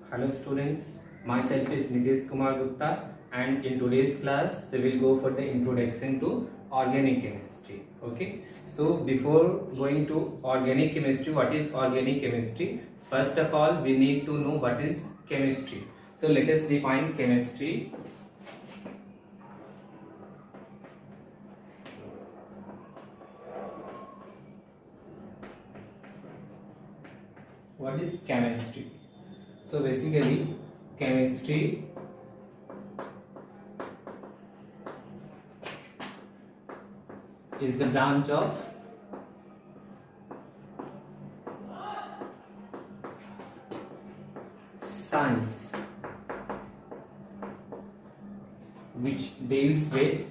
Hello students, myself is Nitish Kumar Gupta and in today's class we will go for the introduction to organic chemistry. Okay, so before going to organic chemistry, what is organic chemistry? First of all, we need to know what is chemistry. So let us define chemistry. What is chemistry? So basically chemistry is the branch of science which deals with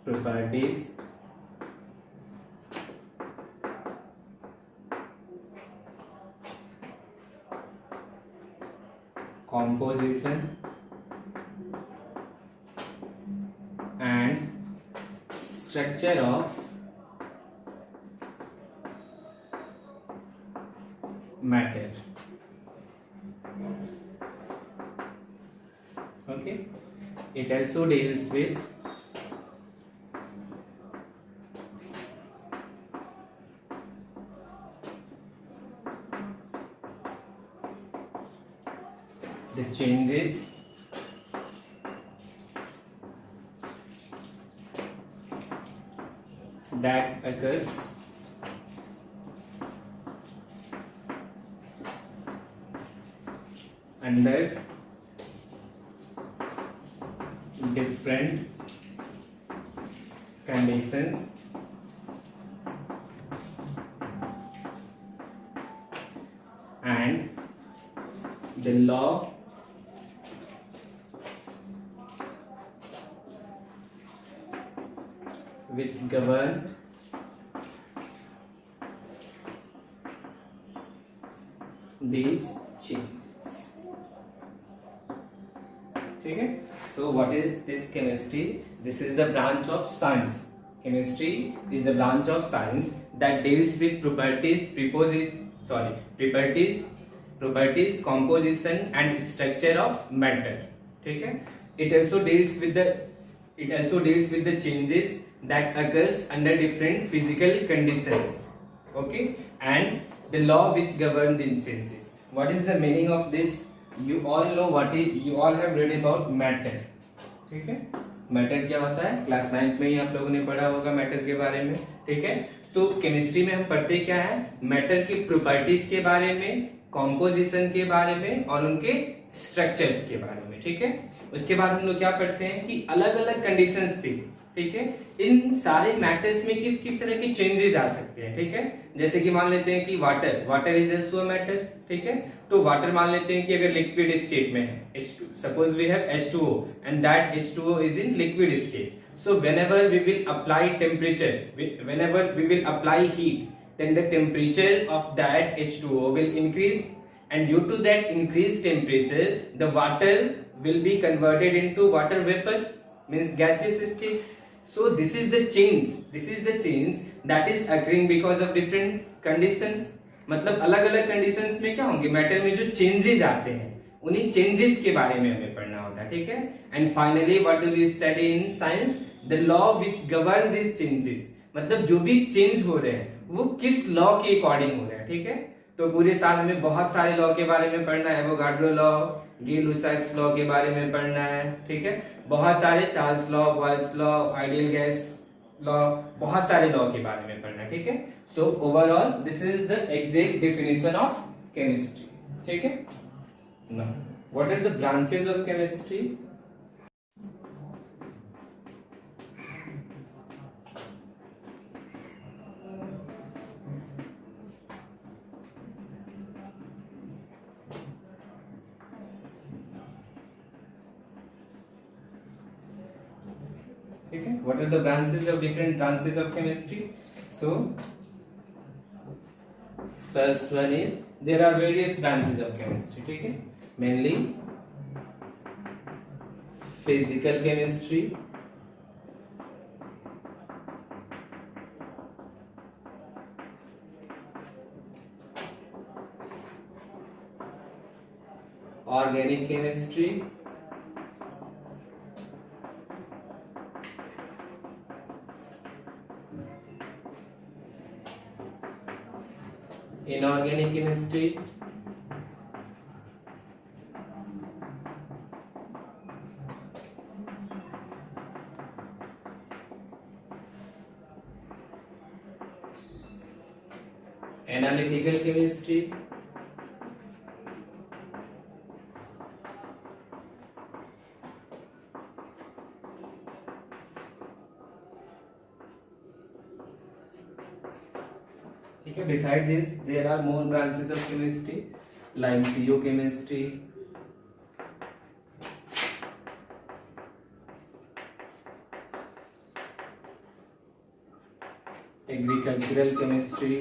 properties composition and structure of matter. Okay, it also deals with the changes that occurs under different conditions and the law which govern these changes. Okay, so what is this chemistry? This is the branch of science. Chemistry is the branch of science that deals with properties, composition and structure of matter. Okay, it also deals with the changes that occurs under different physical conditions. Okay, and the law which govern these changes. What is the meaning of this? You all know you all have read about matter. ठीक है, matter क्या होता है? Class 9th में ही आप लोगों ने पढ़ा होगा मैटर के बारे में. ठीक है, तो केमिस्ट्री में हम पढ़ते क्या है? मैटर की प्रॉपर्टीज के बारे में, कॉम्पोजिशन के बारे में और उनके स्ट्रक्चर्स के बारे में. ठीक है, उसके बाद हम लोग क्या पढ़ते हैं कि अलग अलग कंडीशंस पे, ठीक है, इन सारे मैटर्स में किस किस तरह के चेंजेस आ सकते हैं. ठीक है, जैसे कि मान लेते हैं कि water is also a matter. ठीक है, तो वाटर मान लेते हैं कि अगर लिक्विड स्टेट में है, H2, suppose we have H2O and that H2O is in liquid state. So whenever we will apply temperature, whenever we will apply heat, then the temperature of that H2O will increase, and due to that increased temperature, the water will be converted into water vapor, means gaseous state. So this is the change that is occurring because of different conditions. मतलब अलग अलग conditions में क्या होंगे, matter में जो changes आते हैं उन्हीं चेंजेस के बारे में हमें पढ़ना होता है. ठीक है, and finally what do we study in science? The law which govern this changes. मतलब जो भी चेंज हो रहे हैं वो किस लॉ के अकॉर्डिंग हो रहे हैं. ठीक है, तो पूरे साल हमें बहुत सारे लॉ के बारे में पढ़ना है. एवोगाड्रो लॉ, गी-लुसाक्स लॉ के बारे में पढ़ना है. ठीक है, बहुत सारे Charles law, Boyle's law, ideal gas law, बहुत सारे लॉ के बारे में पढ़ना है. ठीक है, so overall this is the exact definition of chemistry. ठीक है, now what are the branches of chemistry? Okay, what are the different branches of chemistry? So first one is, there are various branches of chemistry. ठीक है, mainly physical chemistry, organic chemistry, inorganic chemistry, analytical chemistry, ठीक है. Beside this, there are more branches of chemistry like geochemistry, agricultural chemistry,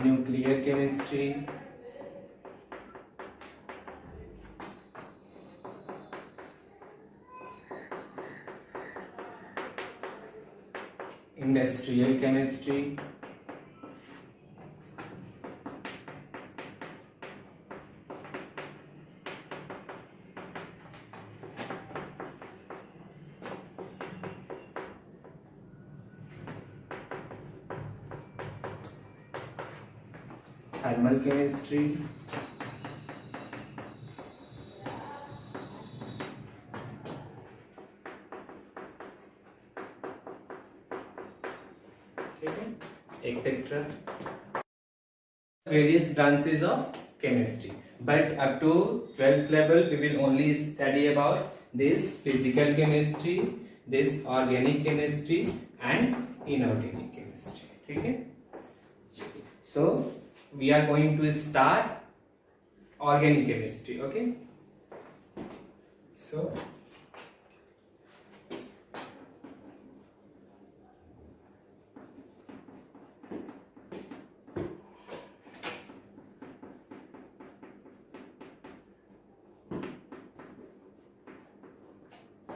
nuclear chemistry, industrial chemistry, thermal chemistry, ठीक है, etc. Various branches of chemistry, but up to 12th level we will only study about this physical chemistry, this organic chemistry and inorganic chemistry. ठीक है. So we are going to start organic chemistry. Okay, so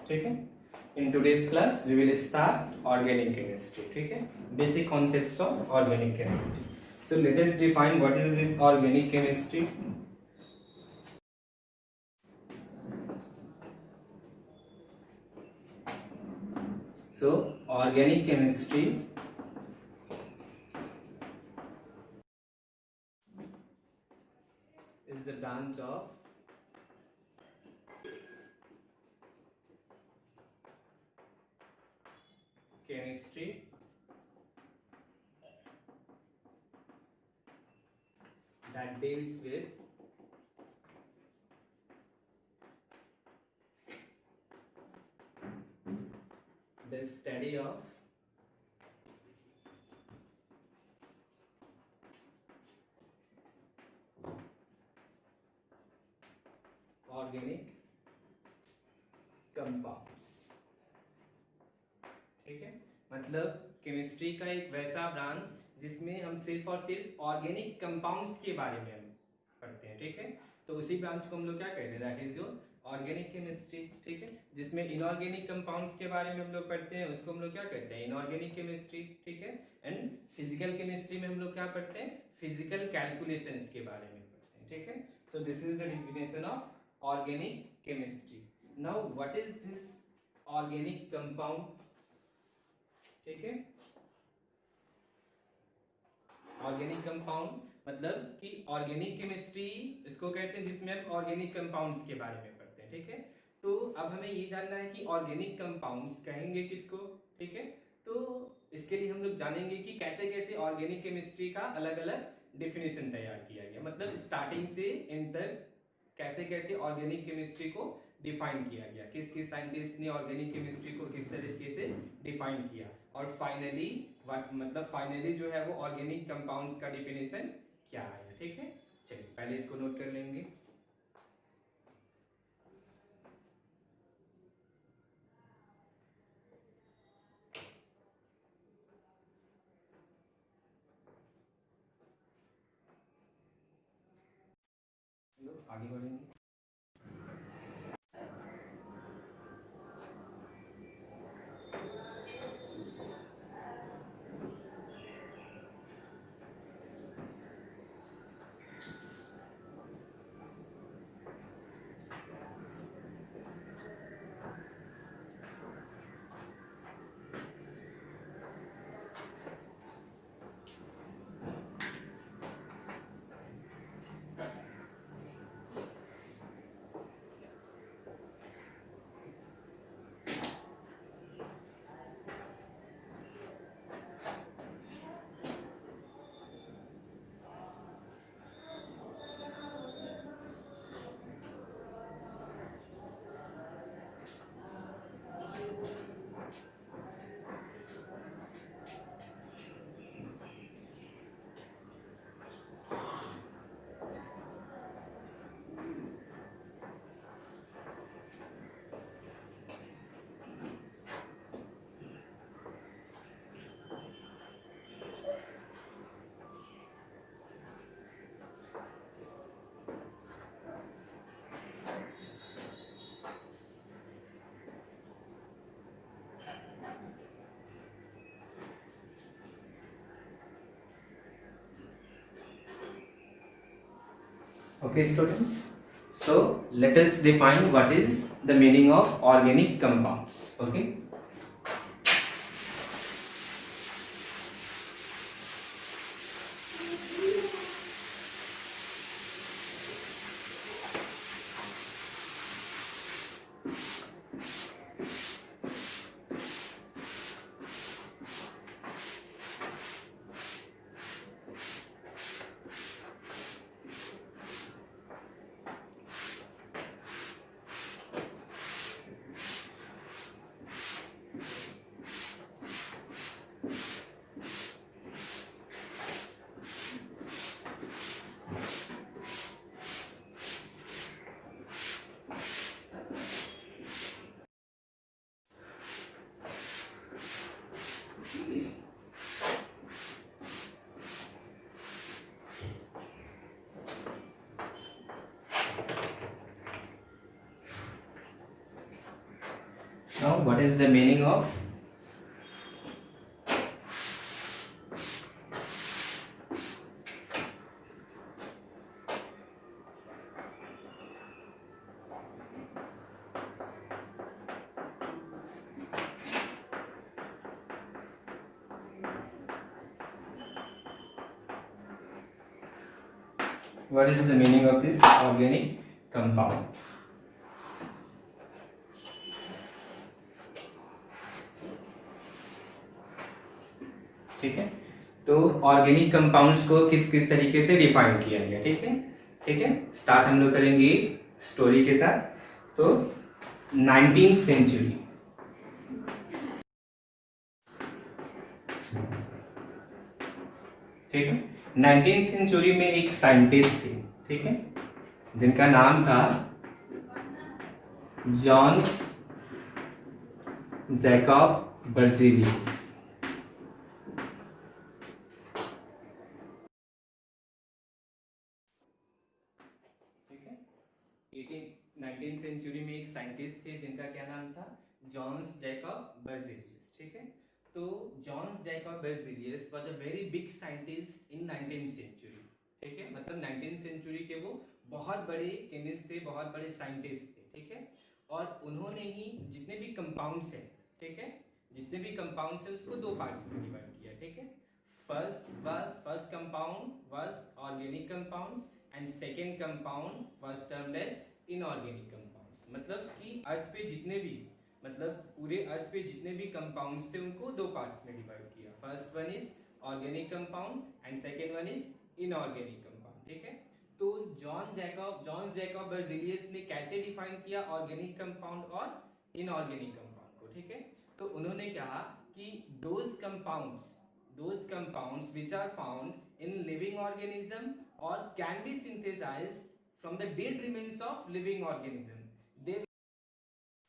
ठीक है. In today's class we will start organic chemistry. ठीक है, basic concepts of organic chemistry. So let us define what is this organic chemistry. So organic chemistry is the branch of chemistry that deals with the study of organic compounds. ठीक है, मतलब chemistry का एक वैसा branch जिसमें हम सिर्फ और सिर्फ ऑर्गेनिक कंपाउंड्स के बारे में हम पढ़ते हैं. ठीक है, तो उसी ब्रांच को हम लोग क्या कहते हैं, that is your organic chemistry. ठीक है, जिसमें इनऑर्गेनिक कंपाउंड्स के बारे में हम लोग पढ़ते हैं उसको हम लोग क्या कहते हैं, इनऑर्गेनिक केमिस्ट्री. ठीक है, एंड फिजिकल केमिस्ट्री में हम लोग क्या पढ़ते हैं, फिजिकल कैलकुलेशंस के बारे में पढ़ते हैं. ठीक है, so this is the definition of organic chemistry. Now what is this organic compound. ठीक है, ऑर्गेनिक कंपाउंड मतलब कि ऑर्गेनिक केमिस्ट्री इसको कहते हैं जिसमें हम ऑर्गेनिक कंपाउंड्स के बारे में पढ़ते हैं. ठीक है, तो अब हमें ये जानना है कि ऑर्गेनिक कंपाउंड्स कहेंगे किसको. ठीक है, तो इसके लिए हम लोग जानेंगे कि कैसे कैसे ऑर्गेनिक केमिस्ट्री का अलग अलग डेफिनेशन तैयार किया गया, मतलब स्टार्टिंग से एंड तक कैसे कैसे ऑर्गेनिक केमिस्ट्री को डिफाइन किया गया, किस किस साइंटिस्ट ने ऑर्गेनिक केमिस्ट्री को किस तरीके से डिफाइन किया, और फाइनली मतलब फाइनली जो है वो ऑर्गेनिक कंपाउंड्स का डेफिनेशन क्या आया. ठीक है, चलिए पहले इसको नोट कर लेंगे. आगे बढ़ेंगे। Okay, students. So let us define what is the meaning of organic compounds. Okay. Now, what is the meaning of this organic compound? ठीक है, तो ऑर्गेनिक कंपाउंड्स को किस किस तरीके से डिफाइन किया गया। ठीक है, ठीक है, स्टार्ट हम लोग करेंगे एक स्टोरी के साथ। तो 19th सेंचुरी, ठीक है, 19th सेंचुरी में एक साइंटिस्ट थे, ठीक है, जिनका नाम था जॉन्स जैकब बर्जीलियस। ठीक है, 19th सेंचुरी में एक साइंटिस्ट थे जिनका क्या नाम था, जॉन्स जैकब बर्जीलियस। ठीक है, तो Jons Jacob Berzelius was a very big scientist in 19th century. ठीक है, मतलब 19th सेंचुरी के वो बहुत बड़े केमिस्ट थे, बहुत बड़े साइंटिस्ट थे। ठीक है, और उन्होंने ही जितने भी कंपाउंड्स हैं, ठीक है, जितने भी कंपाउंड्स हैं उसको दो पार्ट्स में डिवाइड किया। ठीक है, first compound was organic compounds and second compound was termed as inorganic compounds. मतलब कि अर्थ पे जितने भी, मतलब पूरे अर्थ पे जितने भी कंपाउंड्स थे उनको दो पार्ट्स में डिवाइड किया। First one is organic compound and second one is inorganic compound. ठीक है, तो जॉन जैकब बर्जीलियस ने कैसे डिफाइन किया ऑर्गेनिक कंपाउंड और इनऑर्गेनिक कंपाउंड को। ठीक है, तो उन्होंने कहा कि those compounds which are found in living organism or can be synthesized from the dead remains of living organism, they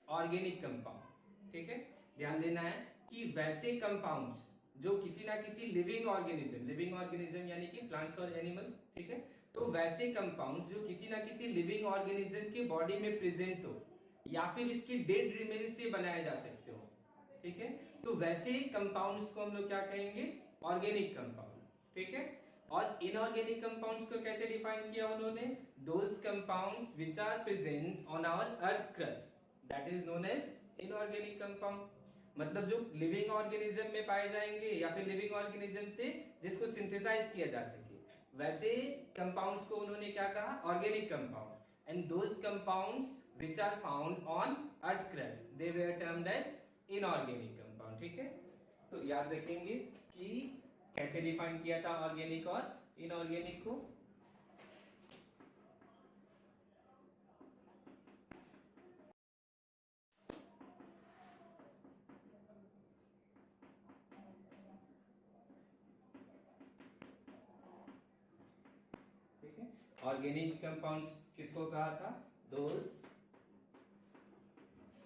organic compound. ठीक है, ध्यान देना है कि वैसे कंपाउंड्स जो किसी ना किसी लिविंग ऑर्गेनिज्म यानी कि प्लांट्स और एनिमल्स, ठीक है, तो वैसे कंपाउंड्स जो किसी ना किसी लिविंग ऑर्गेनिज्म के बॉडी में प्रेजेंट हो या फिर इसके डेड रिमेन्स से बनाए जा सकते हो, ठीक है, तो वैसे कंपाउंड्स को हम लोग क्या कहेंगे, ऑर्गेनिक कंपाउंड, ठीक है। और इनऑर्गेनिक कंपाउंड्स को कैसे डिफाइन किया उन्होंने, those compounds which are present on our earth crust that is known as inorganic compound. मतलब जो लिविंग ऑर्गेनिज्म में पाए जाएंगे या फिर लिविंग ऑर्गेनिज्म से जिसको सिंथेसाइज किया जा सके, वैसे कंपाउंड्स को उन्होंने क्या कहा, organic compound. And those compounds which are found on earth crust they were termed as inorganic compound, ठीक है। तो याद रखेंगे कि कैसे डिफाइन किया था ऑर्गेनिक और इनऑर्गेनिक को। ठीक है, ऑर्गेनिक कंपाउंड्स किसको कहा था, those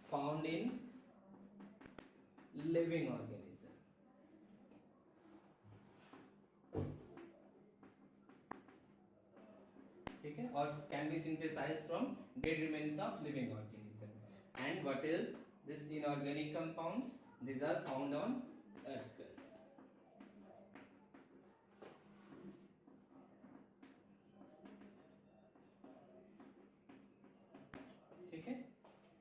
found in living organism, ठीक है, और can be synthesized from dead remains of living organism. And what is this inorganic compounds, these are found on earth crust। ठीक है,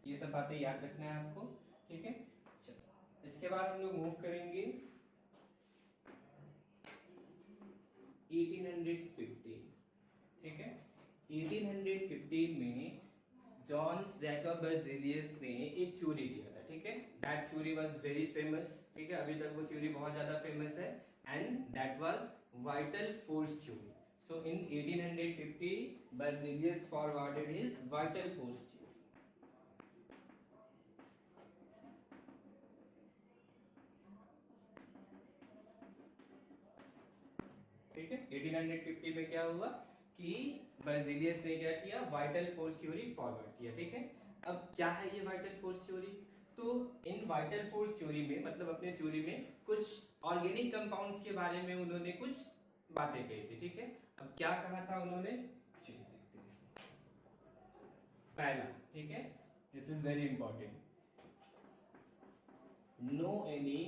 ये सब बातें याद रखना है आपको, ठीक है। चलो इसके बाद हम लोग मूव करेंगे 1815, ठीक है। 1815 में जॉन्स जैकब बर्जेलियस ने एक थ्योरी दिया था, ठीक है, that theory was very famous, ठीक है, अभी तक वो थ्योरी बहुत ज्यादा फेमस है, and that was vital force theory. So in 1850 Berzelius forwarded his vital force theory. ठीक है, 1850 में क्या हुआ कि बर्जेलियस ने क्या किया, वाइटल फोर्स थ्योरी फॉरवर्ड किया, ठीक है। अब क्या है ये वाइटल फोर्स थ्योरी, तो इन वाइटल फोर्स थ्योरी में मतलब अपने थ्योरी में कुछ ऑर्गेनिक कंपाउंड्स के बारे में उन्होंने कुछ बातें कही थी, ठीक है। अब क्या कहा था उन्होंने, चलिए देखते हैं। पहला, ठीक है, this is very important, no any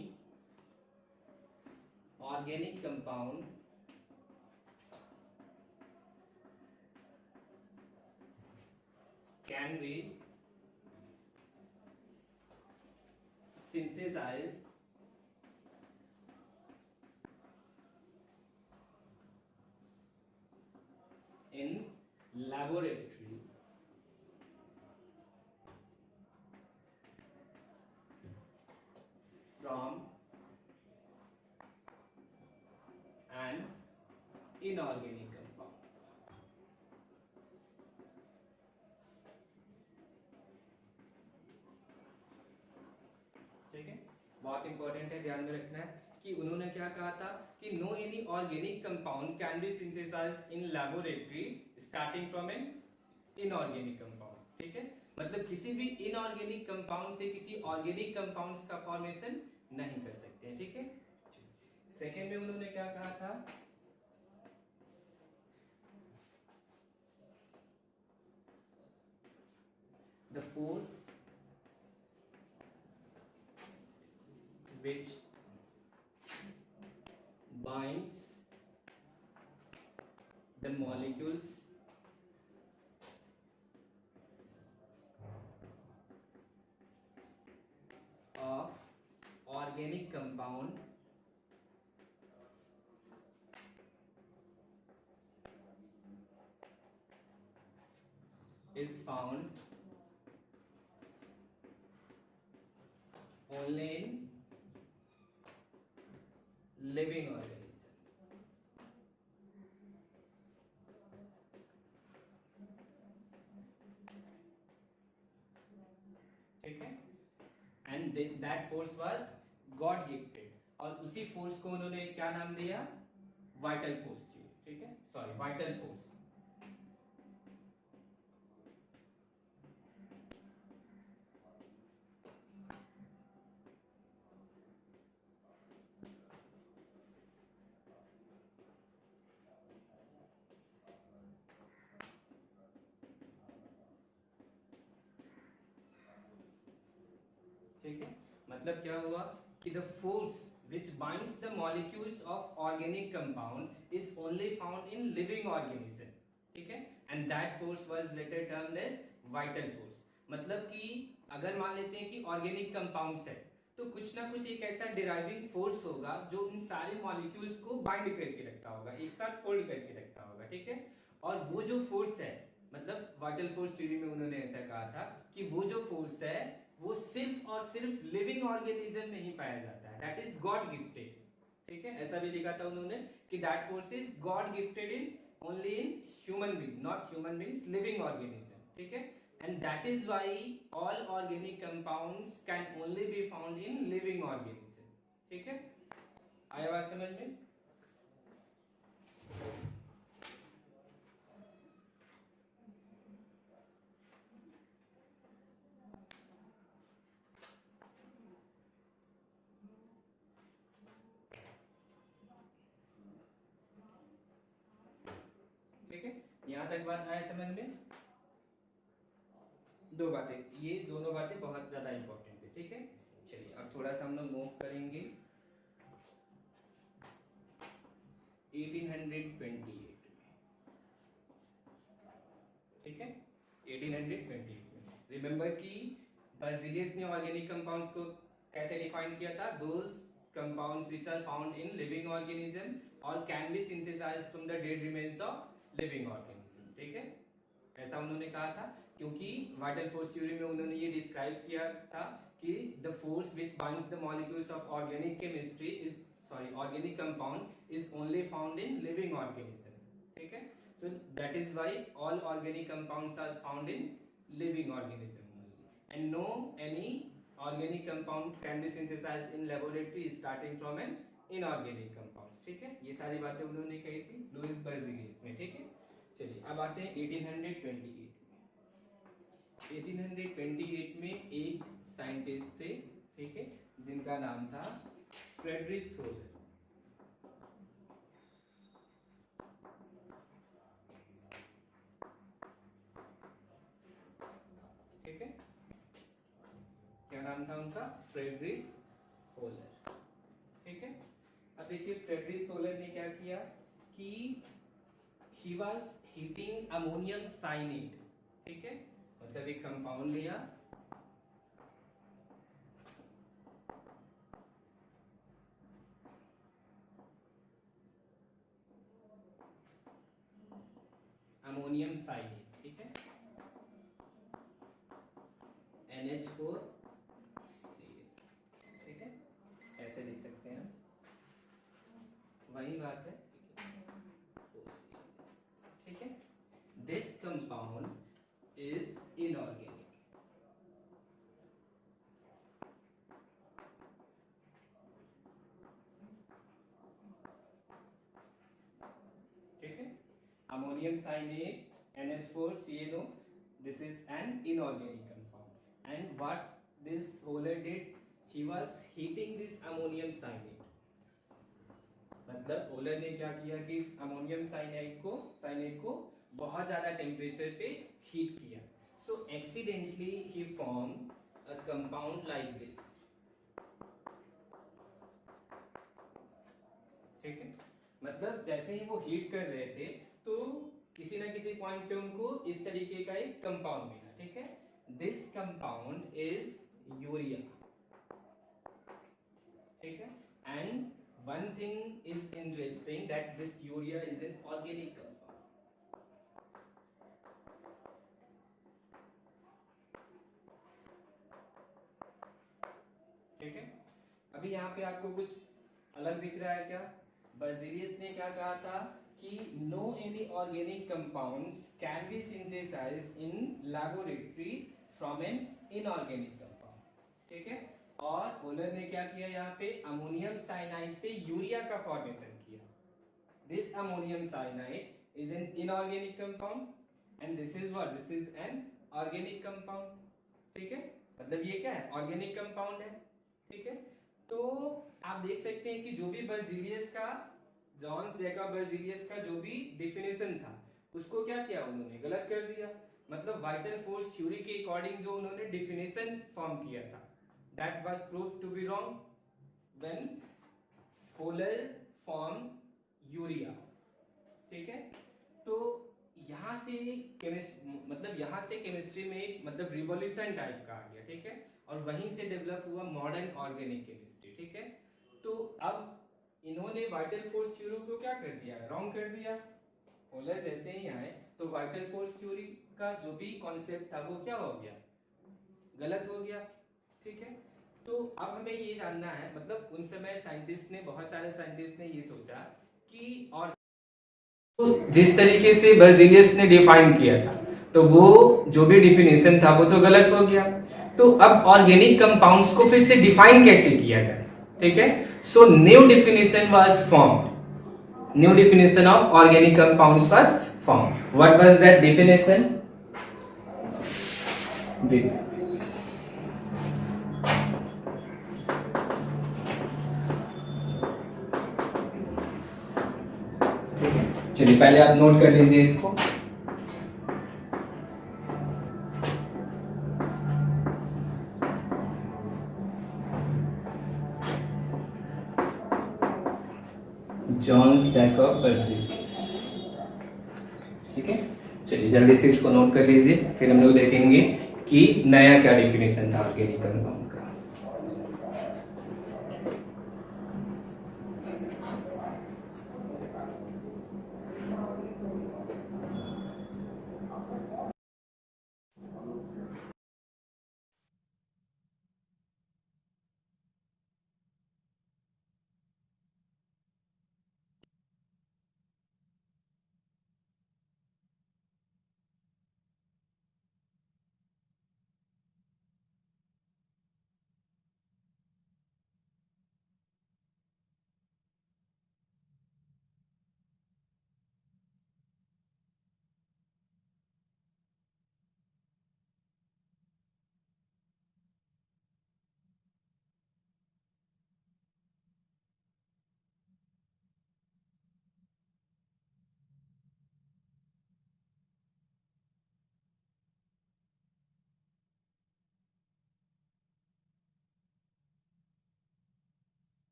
organic compound can be synthesized in laboratory from an inorganic compound। ठीक है, बहुत इंपॉर्टेंट है, ध्यान में रखना है कि उन्होंने क्या कहा था कि no any organic compound can be synthesized in laboratory starting from an inorganic compound, ठीक है, मतलब किसी भी इनऑर्गेनिक कंपाउंड से किसी ऑर्गेनिक कंपाउंड्स का फॉर्मेशन नहीं कर सकते हैं, ठीक है। सेकेंड में उन्होंने क्या कहा था, the force which binds the molecules of organic compound is found only in living organism। ठीक है, and that force was God gifted, और उसी फोर्स को उन्होंने क्या नाम दिया, वाइटल फोर्स, ठीक है, सॉरी वाइटल फोर्स। मतलब क्या हुआ कि the force which binds the molecules of organic compound is only found in living organism, ठीक है, and that force was later termed as vital force. मतलब कि अगर मान लेते हैं कि ऑर्गेनिक कंपाउंड्स है तो कुछ ना कुछ एक ऐसा डिराइविंग फोर्स होगा जो उन सारे मॉलिक्यूल्स को बाइंड करके रखता होगा, एक साथ होल्ड करके रखता होगा, ठीक है। और वो जो फोर्स है, मतलब वाइटल फोर्स थ्योरी में उन्होंने ऐसा कहा था कि वो जो फोर्स है वो सिर्फ और सिर्फ लिविंग ऑर्गेनिज्म में ही पाया जाता है, दैट इज गॉड गिफ्टेड, ठीक है। ऐसा भी लिखा था उन्होंने कि that force is God gifted in only in human being, not human beings, living organism, ठीक है। And that is why all organic compounds can only be found in living organism, ठीक है। आया बात समझ में? ठीक है, यहां तक बात आया समझ में? दो बातें, ये दोनों बातें बहुत ज्यादा इंपॉर्टेंट है, ठीक है। चलिए अब थोड़ा सा हम लोग मूव करेंगे 1828 में, ठीक है। 1828 में रिमेंबर कि बर्जीलियस ने ऑर्गेनिक कंपाउंड्स को कैसे डिफाइन किया था? Those compounds which are found in living organism और can be synthesized from the dead remains of living organism, ठीक है। ऐसा उन्होंने कहा था क्योंकि वाइटल फोर्स थ्योरी में उन्होंने ये डिस्क्राइब किया था कि the force which binds the molecules of organic chemistry is organic compound is only found in living organism, ठीक है। So that is why all organic compounds are found in living organism only, and no any organic compound can be synthesized in laboratory starting from an inorganic compounds, ठीक है। ये सारी बातें उन्होंने कही थी लुइस बर्जीलियस में, ठीक है। चलिए अब आते हैं 1828 में। 1828 में एक साइंटिस्ट थे, ठीक है, जिनका नाम था फ्रेडरिक सोलर, ठीक है। क्या नाम था उनका? फ्रेडरिक सोलर, ठीक है। अब देखिए फ्रेडरिक सोलर ने क्या किया कि he was heating ammonium cyanate, ठीक है, मतलब एक कंपाउंड लिया, अमोनियम साइनेट, ठीक है, NH4 ठीक है, ऐसे लिख सकते हैं, वही बात है, ठीक है। दिस कंपाउंड इज इनऑर्गेनिक, ठीक है। Ammonium cyanate NH4CnO, this is an inorganic compound, and what this Soler did, he was heating this ammonium cyanide, मतलब ओलर ने क्या किया कि इस अमोनियम साइनाइड को बहुत ज्यादा टेम्परेचर पे हीट किया, सो एक्सीडेंटली ही form a compound like this, ठीक है। मतलब जैसे ही वो हीट कर रहे थे तो किसी ना किसी पॉइंट पे उनको इस तरीके का एक कंपाउंड मिला, ठीक है। दिस कंपाउंड इज यूरिया, ठीक है। And one thing is interesting that this urea is an organic compound, ठीक है। अभी यहाँ पे आपको कुछ अलग दिख रहा है क्या? बर्जीलियस ने क्या कहा था कि no any organic compounds can be synthesized in laboratory from an inorganic compound, ठीक है। और ओलर ने क्या किया, यहाँ पे अमोनियम साइनाइड से यूरिया का फॉर्मेशन किया। This ammonium cyanide is an inorganic compound and this is what, this is an organic compound, ठीक है। मतलब ये क्या है? ऑर्गेनिक कंपाउंड है, ठीक है। तो आप देख सकते हैं कि जो भी बर्जीलियस का, जॉन जैकब बर्जीलियस का जो भी डेफिनेशन था उसको क्या किया उन्होंने? गलत कर दिया। मतलब वाइटल फोर्स थ्योरी के अकॉर्डिंग जो उन्होंने डेफिनेशन फॉर्म किया था, that was proved to be wrong when Fowler formed urea. ठीक है, तो यहाँ से यहाँ से केमिस्ट्री में एक मतलब रिवॉल्यूशन टाइप का आ गया। ठीक है, और वहीं से डेवलप हुआ मॉडर्न ऑर्गेनिक केमिस्ट्री। ठीक है, तो अब इन्होंने वाइटल फोर्स थ्योरी को क्या कर दिया, रॉन्ग कर दिया। फॉलर जैसे ही आए तो वाइटल फोर्स थ्योरी का जो भी कॉन्सेप्ट था वो क्या हो गया, गलत हो गया। ठीक है, तो अब हमें ये जानना है, मतलब उन समय साइंटिस्ट ने, बहुत सारे साइंटिस्ट ने ये सोचा कि, और तो जिस तरीके से बर्जीलियस ने डिफाइन किया था, तो वो जो भी डिफिनेशन था वो तो गलत हो गया। तो अब ऑर्गेनिक कंपाउंड्स को फिर से डिफाइन कैसे किया जाए। ठीक है, so new definition was formed, new definition of organic compounds was formed. What was that definition? चलिए पहले आप नोट कर लीजिए इसको। John Jacob Berzelius. ठीक है, चलिए जल्दी से इसको नोट कर लीजिए, फिर हम लोग देखेंगे कि नया क्या डिफिनेशन था ऑर्गेनिक कंपाउंड का।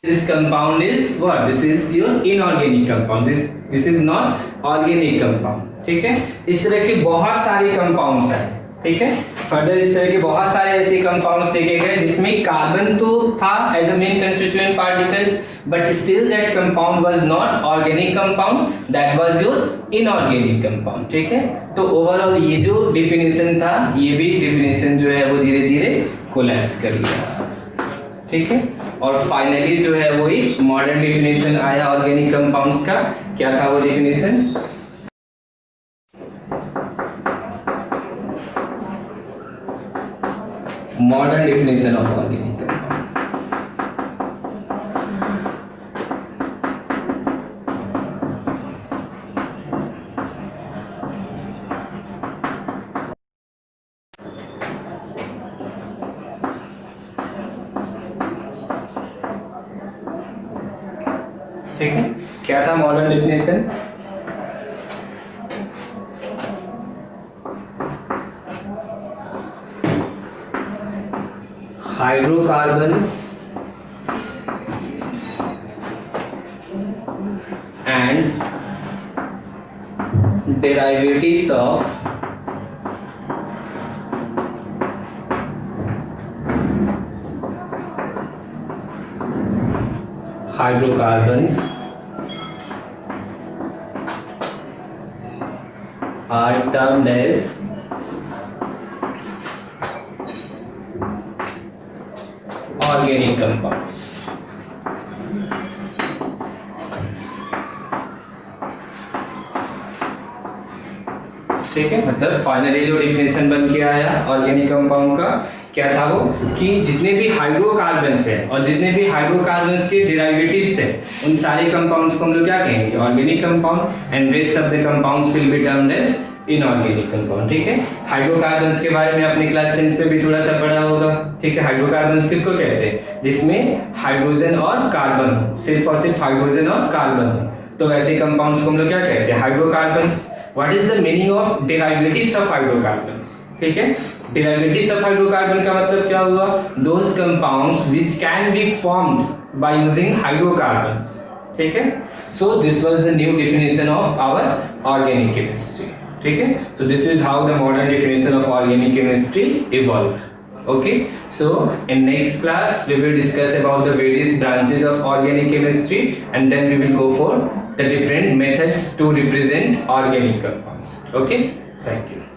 This compound is what? This is your inorganic compound. This is not organic compound. ठीक है, इस तरह के बहुत सारे कंपाउंड्स हैं. ठीक है, फर्दर इस तरह के बहुत सारे ऐसे कंपाउंड्स देखे गए जिसमें कार्बन तो था as a main constituent particles, but still that compound was not organic compound, that was your inorganic compound. ठीक है, तो ओवरऑल ये जो डिफिनेशन था, ये भी डिफिनेशन जो है वो धीरे धीरे कोलैप्स कर गया. ठीक है, और फाइनली जो है वो एक मॉडर्न डिफिनेशन आया ऑर्गेनिक कंपाउंड्स का. क्या था वो definition? Modern definition of organic compound. ठीक है, क्या था modern definition? Hydrocarbons and derivatives of hydrocarbons are termed as organic compounds. ठीक है, मतलब फाइनली जो डिफिनेशन बन के आया ऑर्गेनिक कंपाउंड का, क्या था वो कि जितने भी हाइड्रोकार्बन्स हैं और जितने भी हाइड्रोकार्बन्स के डेरिवेटिव्स हैं, उन सारे कंपाउंड्स को हम लोग क्या कहेंगे? Organic compound. And rest of the compounds will be termed as inorganic compound. ठीक है, हाइड्रोकार्बन्स के बारे में अपने क्लास 10 पे भी थोड़ा सा पढ़ा होगा. ठीक है, हाइड्रोकार्बन्स किसको कहते हैं? जिसमें हाइड्रोजन और कार्बन हो, सिर्फ और सिर्फ हाइड्रोजन और कार्बन हो, तो वैसे कंपाउंड्स को हम लोग क्या कहते हैं? Hydrocarbons. What is the meaning of derivatives of hydrocarbons? ठीक है, डेरिवेटिव्स ऑफ हाइड्रोकार्बन का मतलब क्या हुआ? Those compounds which can be formed by using hydrocarbons. ठीक है, so this was the new definition of our organic chemistry. ठीक है, so this is how the modern definition of organic chemistry evolved. Okay, so in next class we will discuss about the various branches of organic chemistry, and then we will go for the different methods to represent organic compounds. Okay, thank you.